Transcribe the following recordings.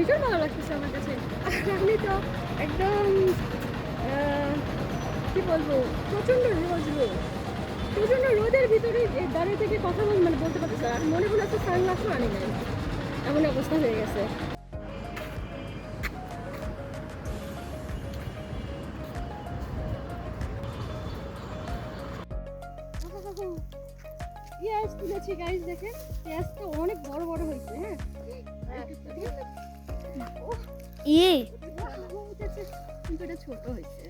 ভীষণ ভালো লাগতেছে আমার কাছে। আর আমি তো একদম কি বলবো, প্রচণ্ড রোদের ভিতরে দাঁড়িয়ে থেকে কথা মানে বলতে পারতেছে। আর মনে হলো তো সানগ্লাসও আনি নাই, এমন অবস্থা হয়ে গেছে। পেঁয়াজ তুলেছি গাইস, দেখেন পেঁয়াজটা অনেক বড় বড় হয়েছে। হ্যাঁ কিন্তু এটা ছোট হয়েছে।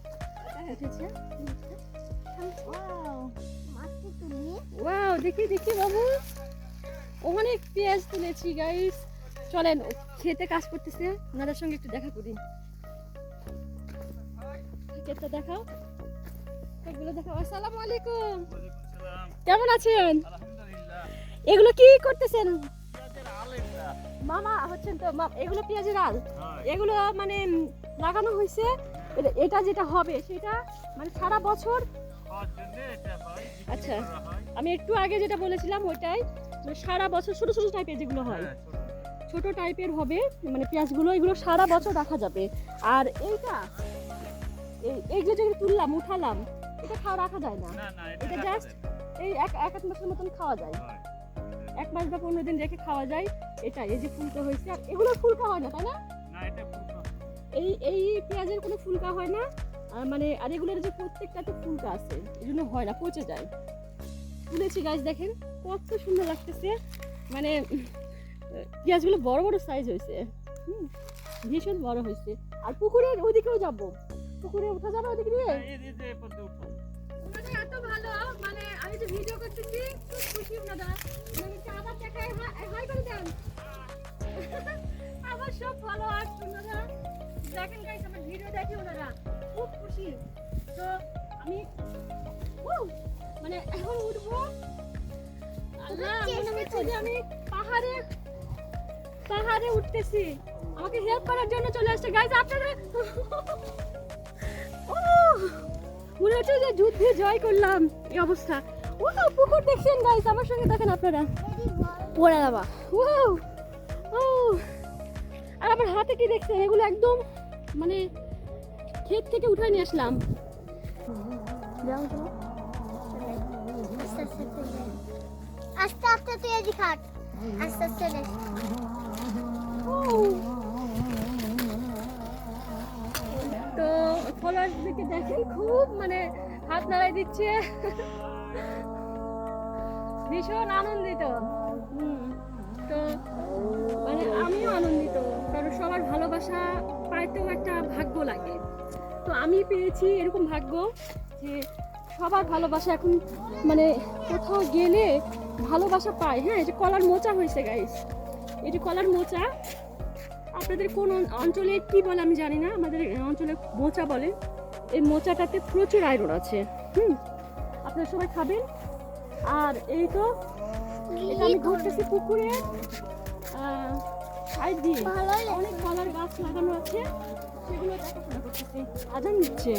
ওয়াও, দেখি দেখি বাবু, অনেক পেঁয়াজ তুলেছি গাইস। চলেন খেতে কাজ করতেছে, ওনাদের সঙ্গে একটু দেখা করি। ক্ষেতটা দেখাও, এগুলো দেখাও। আসসালামু আলাইকুম, কেমন আছেন? এগুলো কি করতেছেন মামা? হচ্ছেন তো এগুলো পেঁয়াজের আল, এগুলো মানে লাগানো হয়েছে। এটা যেটা হবে সেটা মানে সারা বছর। আচ্ছা, আমি একটু আগে যেটা বলেছিলাম ওইটাই, মানে সারা বছর ছোট ছোট টাইপের যেগুলো হয়, ছোট টাইপের হবে মানে পেঁয়াজগুলো, এগুলো সারা বছর রাখা যাবে। আর এইগুলো যেগুলো তুললাম উঠালাম, এটা খাওয়া রাখা যায় না, এটা জাস্ট এই এক মাসের মতন খাওয়া যায়, 1 মাস বা 15 দিন রেখে খাওয়া যায়। এটা এই যে ফুলকা হয়েছে, আর এগুলো ফুলকা হয় না, তাই না? এই পেঁয়াজের কোনো ফুলকা হয় না, মানে আর এগুলোর যে প্রত্যেকটাতে ফুলকা আছে, এই জন্য হয় না, পচে যায়। তুলেছি গাছ, দেখেন কত সুন্দর লাগতেছে, মানে পেঁয়াজগুলো বড় বড় সাইজ হয়েছে, ভীষণ বড় হয়েছে। আর পুকুরের ওইদিকেও যাবো, পুকুরে উঠা যাবে ওইদিকে দিয়ে। এত ভালো, মানে আমি যে ভিডিও করতেছি খুব খুশি ওনারা, মানে আবার দেখায় হাই করে দেন আমার সব ভালো। আর ওনারা দেখেন গাইস, আমার ভিডিও দেখে ওনারা খুব খুশি। তো আমি মানে এখন উঠবো। আল্লাহ, মনে হচ্ছে যে আমি পাহাড়ে উঠতেছি। আমাকে হেল্প করার জন্য চলে আসছে গাইস আপনারা। মনে হচ্ছে যে যুদ্ধে জয় করলাম, এই অবস্থা। ও পুকুর দেখছেন গাইস, আমার সঙ্গে দেখেন আপনারা। পড়ে যাবা। ও আর আমার হাতে কি দেখছেন? এগুলো একদম মানে ক্ষেত থেকে উঠায় নিয়ে আসলাম। আস্তে আস্তে তুই এদিকে হাঁট, আস্তে আস্তে তো ফলোয়ার্সদেরকে দেখেন, খুব মানে হাত নাড়াই দিচ্ছে, ভীষণ আনন্দিত। তো মানে আমিও আনন্দিত, কারণ সবার ভালোবাসা পাইতেও একটা ভাগ্য লাগে। তো আমি পেয়েছি এরকম ভাগ্য যে সবার ভালোবাসা এখন মানে কোথাও গেলে ভালোবাসা পায়। হ্যাঁ, এই যে কলার মোচা হয়েছে গাইস, এই যে কলার মোচা, আপনাদের কোন অঞ্চলে কি বলে আমি জানি না, আমাদের অঞ্চলে মোচা বলে। এই মোচাটাতে প্রচুর আয়রন আছে, আপনারা সবাই খাবেন। আর এই তো এটা আমি ঘুরতেছি পুকুরে সাইড দিয়ে, অনেক কলার গাছ লাগানো আছে, সেগুলো দেখাশোনা করতেছি। আজান দিচ্ছে।